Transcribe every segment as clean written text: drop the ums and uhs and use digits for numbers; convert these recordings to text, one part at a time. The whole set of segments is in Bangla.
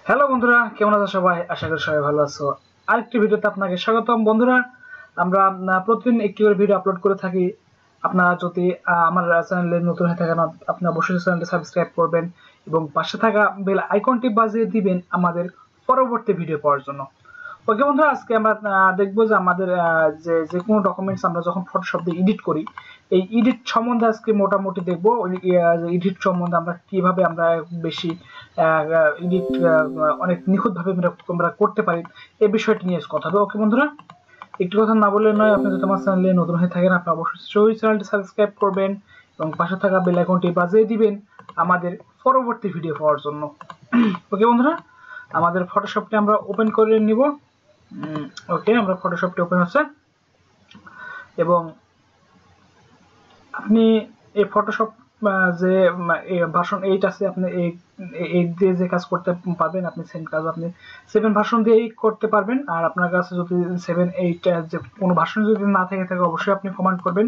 হ্যালো বন্ধুরা, কেমন আছো সবাই? আশা করি সবাই ভালো আছো। আরেকটি ভিডিওতে আপনাকে স্বাগতম। বন্ধুরা, আমরা প্রতিদিন একটি করে ভিডিও আপলোড করে থাকি। আপনারা যদি আমার চ্যানেলে নতুন হয়ে থাকেন, আপনি অবশ্যই চ্যানেলটি সাবস্ক্রাইব করবেন এবং পাশে থাকা বেল আইকনটি বাজিয়ে দিবেন আমাদের পরবর্তী ভিডিও পাওয়ার জন্য। ওকে বন্ধুরা, আজকে আমরা দেখবো যে আমাদের যে কোনো ডকুমেন্টস আমরা যখন ফটোশপ দিয়ে এডিট করি, এই এডিট সম্বন্ধে আজকে মোটামুটি দেখবো। এডিট সম্বন্ধে আমরা কিভাবে আমরা বেশি এডিট অনেক নিখুঁতভাবে আমরা করতে পারি, এই বিষয়টি নিয়ে কথা হবে। ওকে বন্ধুরা, একটি কথা না বললে নয়, আপনি যদি আমার চ্যানেলে নতুন হয়ে থাকেন, আপনি অবশ্যই চ্যানেলটি সাবস্ক্রাইব করবেন এবং পাশে থাকা বেল আইকনটি বাজিয়ে দিবেন আমাদের পরবর্তী ভিডিও পাওয়ার জন্য। ওকে বন্ধুরা, আমাদের ফটোশপটি আমরা ওপেন করে নিব। ওকে, আমরা ফটোশপটি ওপেন হচ্ছে এবং আপনি এই ফটোশপ যে ভার্সন 8 আছে, আপনি এই দিয়ে যে কাজ করতে পারবেন, আপনি সেম কাজ আপনি 7 ভার্সন দিয়েই করতে পারবেন। আর আপনার কাছে যদি 7, 8 যে কোনো ভার্সন যদি না থেকে থাকে, অবশ্যই আপনি কমেন্ট করবেন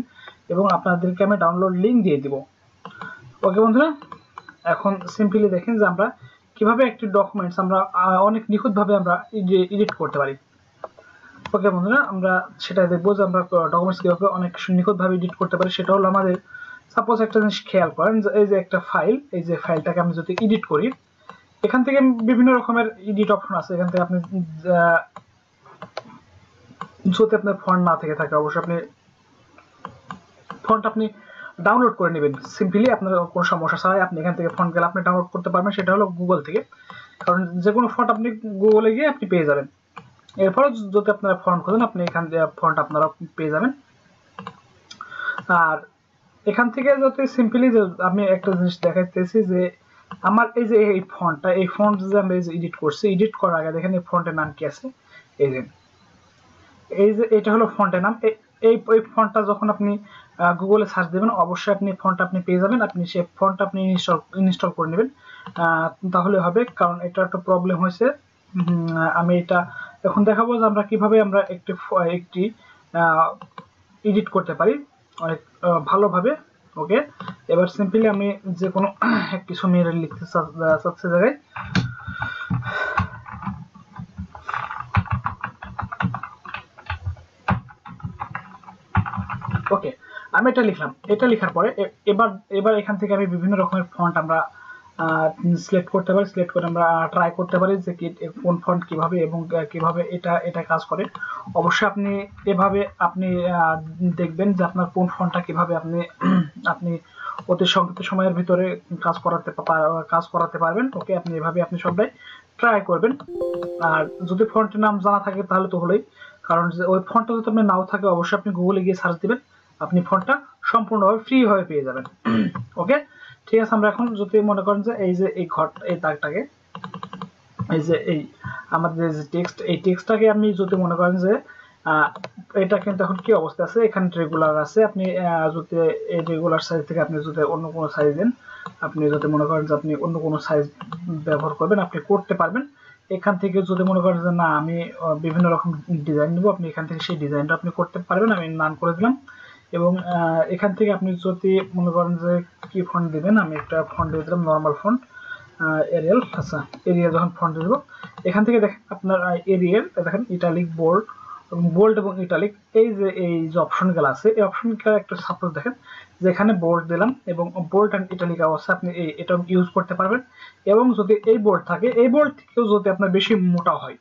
এবং আপনাদেরকে আমি ডাউনলোড লিঙ্ক দিয়ে দিব। ওকে বন্ধুরা, এখন সিম্পলি দেখেন যে আমরা কিভাবে একটি ডকুমেন্টস আমরা অনেক নিখুঁতভাবে আমরা এডিট করতে পারি। ওকে বন্ধুরা, আমরা সেটা দেখবো যে আমরা ডকুমেন্টস কিভাবে অনেক নিখুঁতভাবে এডিট করতে পারি। সেটা হলো আমাদের, সাপোজ একটা জিনিস খেয়াল করেন যে এই যে একটা ফাইল, এই যে ফাইলটাকে আমি যদি এডিট করি, এখান থেকে বিভিন্ন রকমের এডিট অপশন আছে। এখান থেকে আপনি যদি আপনার ফন্ট না থেকে থাকে, অবশ্যই আপনি ফন্ট আপনি ডাউনলোড করে নেবেন। সিম্পলি আপনার কোনো সমস্যা ছাড়াই আপনি এখান থেকে ফন্ট গেলে আপনি ডাউনলোড করতে পারবেন। সেটা হলো গুগল থেকে, কারণ যে কোনো ফন্ট আপনি গুগলে গিয়ে আপনি পেয়ে যাবেন। এরপর যদি আপনারা ফন্ট খোঁজেন, আপনি এখান থেকে ফন্ট আপনারা পেয়ে যাবেন। আর এখান থেকে যদি সিম্পলি আমি একটা জিনিস দেখাইতেছি যে আমার এই যে এই ফন্টটা, এই ফন্ট যে আমরা এডিট করছি, এডিট করার আগে দেখেন এই ফন্টের নাম কি আছে। এই যে এটা হলো ফন্টের নাম। এই ফন্টটা যখন আপনি গুগলে সার্চ দেবেন, অবশ্যই আপনি ফন্ট আপনি পেয়ে যাবেন। আপনি সেই ফন্ট আপনি ইনস্টল করে নেবেন, তাহলে হবে। কারণ এটা একটা প্রবলেম হয়েছে। আমি এটা এখন দেখাবো যে আমরা কিভাবে আমরা একটি এডিট করতে পারি অনেক ভালোভাবে। ওকে, এবার সিম্পলি আমি যে কোনো কিছু মেরে লিখতে চাচ্ছি জায়গায়, ওকে আমি এটা লিখলাম। এটা লেখার পরে এবার এখান থেকে আমি বিভিন্ন রকমের ফন্ট আমরা সিলেক্ট করতে পারি। সিলেক্ট করে আমরা ট্রাই করতে পারি যে কোন ফন্ট কিভাবে এবং কিভাবে এটা কাজ করে। অবশ্যই আপনি এভাবে আপনি দেখবেন যে আপনার কোন ফন্টটা কিভাবে আপনি অতি সংক্ষিপ্ত সময়ের ভিতরে কাজ করাতে পারবেন। ওকে, আপনি এভাবে আপনি সবাই ট্রাই করবেন। আর যদি ফন্টের নাম জানা থাকে তাহলে তো হলোই, কারণ যে ওই ফন্টটা যদি আপনার নাও থাকে, অবশ্যই আপনি গুগলে গিয়ে সার্চ দিবেন, আপনি ফন্টটা সম্পূর্ণভাবে ফ্রি হয়ে পেয়ে যাবেন। ওকে, ঠিক আছে। আমরা এখন যদি মনে করেন যে এই যে এই দাগটাকে, এই যে এই আমাদের যে টেক্সট, এই টেক্সটটাকে আমি যদি মনে করেন যে এটা কিন্তু এখন কি অবস্থা আছে, এখানে রেগুলার আছে। আপনি যদি এই রেগুলার সাইজ থেকে আপনি যদি অন্য কোনো সাইজ দেন, আপনি যদি মনে করেন যে আপনি অন্য কোনো সাইজ ব্যবহার করবেন, আপনি করতে পারবেন। এখান থেকে যদি মনে করেন যে না, আমি বিভিন্ন রকম ডিজাইন নেব, আপনি এখান থেকে সেই ডিজাইনটা আপনি করতে পারবেন। আমি নান করে দিলাম এবং এখান থেকে আপনি যদি মনে করেন যে কি ফন্ট দিবেন, আমি একটা ফন্ট দিয়ে দিলাম, নর্মাল ফন্ট, এরিয়াল। আচ্ছা, এরিয়া যখন ফন্ট দেব, এখান থেকে দেখেন আপনার এরিয়াল, দেখেন ইটালিক, বোল্ড এবং ইটালিক, এই যে অপশনগুলো আছে, এই অপশনগুলো একটু সাপোজ দেখেন যে এখানে বোল্ড দিলাম এবং বোল্ড অ্যান্ড ইটালিক অবস্থা আপনি এটা ইউজ করতে পারবেন। এবং যদি এই বোল্ড থাকে, এই বোল্ড থেকেও যদি আপনার বেশি মোটা হয়,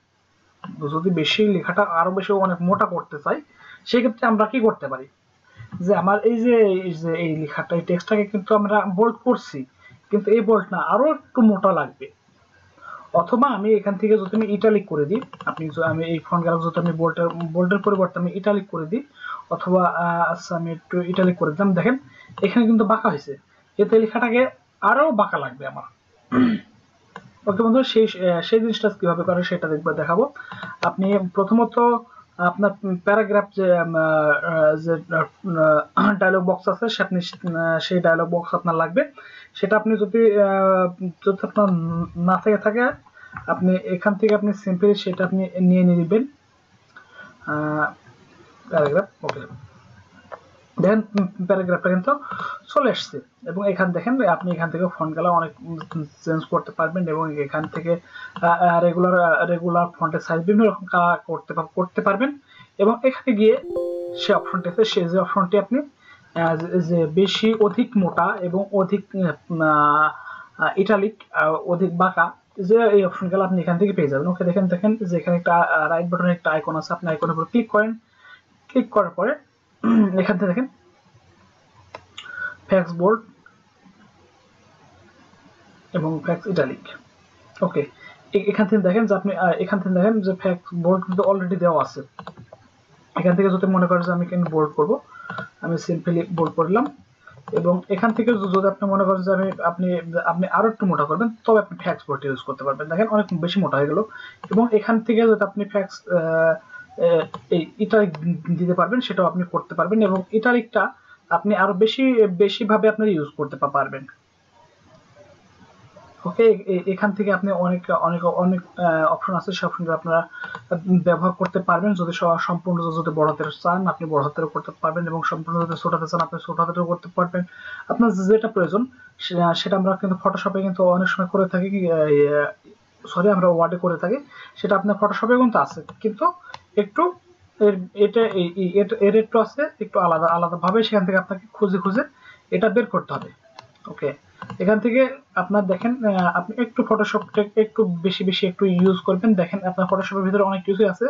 যদি বেশি লেখাটা আরো বেশি অনেক মোটা করতে চাই, সেক্ষেত্রে আমরা কি করতে পারি, যে আমার এই যে এই লেখাটা, এই টেক্সটটাকে কিন্তু আমরা বোল্ড করছি, কিন্তু এই বোল্ড না, আরো একটু মোটা লাগবে। অথবা আমি এখান থেকে যদি আমি ইটালিক করে দিই, আমি এই ফন্ট গ্যালারি যদি আমি বোল্ডের পরিবর্তে আমি ইটালিক করে দিই, অথবা আচ্ছা আমি একটু ইটালিক করে দিলাম, দেখেন এখানে কিন্তু বাঁকা হয়েছে, এতে লেখাটাকে আরো বাঁকা লাগবে আমার। ওকে বন্ধু, সেই জিনিসটা কিভাবে করে সেটা দেখাবো। আপনি প্রথমত আপনার প্যারাগ্রাফ যে ডায়লগ বক্স আছে, সেই ডায়লগ বক্স আপনার লাগবে। সেটা আপনি যদি আপনার না থেকে থাকে, আপনি এখান থেকে আপনি সিম্পলি সেটা আপনি নিয়ে নেবেন প্যারাগ্রাফ। ওকে, দেখেন প্যারাগ্রাফটা কিন্তু চলে আসছে। এবং এখান দেখেন আপনি এখান থেকে ফন্টগুলো অনেক চেঞ্জ করতে পারবেন এবং এখান থেকে রেগুলার ফন্টের সাইজ বিভিন্ন রকম করতে পারবেন। এবং এখানে গিয়ে সে অপশনটি আছে, সে যে অপশনটি আপনি যে বেশি অধিক মোটা এবং অধিক ইটালিক অধিক বাঁকা যে এই অপশনগুলো আপনি এখান থেকে পেয়ে যাবেন। ওকে দেখেন যে এখানে একটা রাইট বাটনের একটা আইকন আছে, আপনি আইকনের উপর ক্লিক করেন। ক্লিক করার পরে এখান থেকে দেখেন ফ্যাক্স বোল্ড এবং ফ্যাক্স ইটালিক। ওকে, এখান থেকে দেখেন যে আপনি যে ফ্যাক্স বোল্ড কিন্তু অলরেডি দেওয়া আছে। এখান থেকে যদি মনে করেন যে আমি কিন্তু বোল্ড করব, আমি সিম্পলি বোল্ড করলাম। এবং এখান থেকে যদি আপনি মনে করেন যে আপনি আরো একটু মোটা করবেন, তবে আপনি ফ্যাক্স বোল্ড ইউজ করতে পারবেন। দেখেন অনেক বেশি মোটা হয়ে গেল। এবং এখান থেকে যদি আপনি ফ্যাক্স ইটালিক দিতে পারবেন, সেটাও আপনি করতে পারবেন। এবং ইটালিকটা আপনি আরো বেশি ভাবে আপনি ইউজ করতে পারবেন। ওকে, এখান থেকে আপনি অনেক অপশন আছে, সেই অপশনগুলো আপনারা ব্যবহার করতে পারবেন। যদি সম্পূর্ণ যদি বড় হাতের চান আপনি বড় হাতেরও করতে পারবেন, এবং সম্পূর্ণ যদি ছোট হাতে চান আপনি ছোট হাতেরও করতে পারবেন। আপনার যেটা প্রয়োজন সেটা আমরা কিন্তু ফটোশপে কিন্তু অনেক সময় করে থাকি, আমরা ওয়ার্ডে করে থাকি। সেটা আপনার ফটোশপে কিন্তু আছে, কিন্তু একটু এর একটু আছে, একটু আলাদা ভাবে সেখান থেকে আপনাকে খুঁজে এটা বের করতে হবে। ওকে, এখান থেকে আপনার দেখেন আপনি একটু ফটোশপটা একটু বেশি একটু ইউজ করবেন। দেখেন আপনার ফটোশপের ভিতরে অনেক কিছুই আছে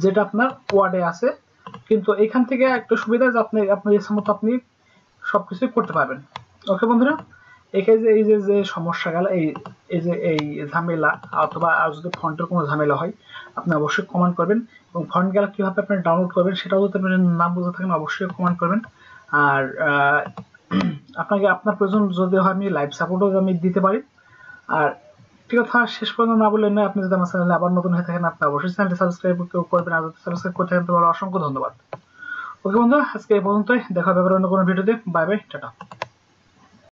যেটা আপনার ওয়ার্ডে আছে, কিন্তু এখান থেকে একটা সুবিধা যে আপনার ইচ্ছা মতো আপনি সবকিছুই করতে পারবেন। ওকে বন্ধুরা, এই যে সমস্যা গেল, এই ঝামেলা, অথবা আর যদি ফন্টের কোনো ঝামেলা হয় আপনি অবশ্যই কমেন্ট করবেন। এবং ফন্ট গেলা কিভাবে আপনি ডাউনলোড করবেন সেটাও যদি আপনি না বুঝে থাকেন অবশ্যই কমেন্ট করবেন। আর আপনার প্রয়োজন যদি হয় আমি লাইভ সাপোর্টও আমি দিতে পারি। আর ঠিক কথা শেষ পর্যন্ত না বললে আপনি যদি আমার চ্যানেলে আবার নতুন হয়ে থাকেন আপনি অবশ্যই চ্যানেলটি সাবস্ক্রাইব করবেন। আর যদি সাবস্ক্রাইব করতে থাকেন তাহলে অসংখ্য ধন্যবাদ। ওকে বন্ধুরা, আজকে এই পর্যন্তই, দেখা হবে আবার অন্য কোনো ভিডিওতে। Bye bye, tata.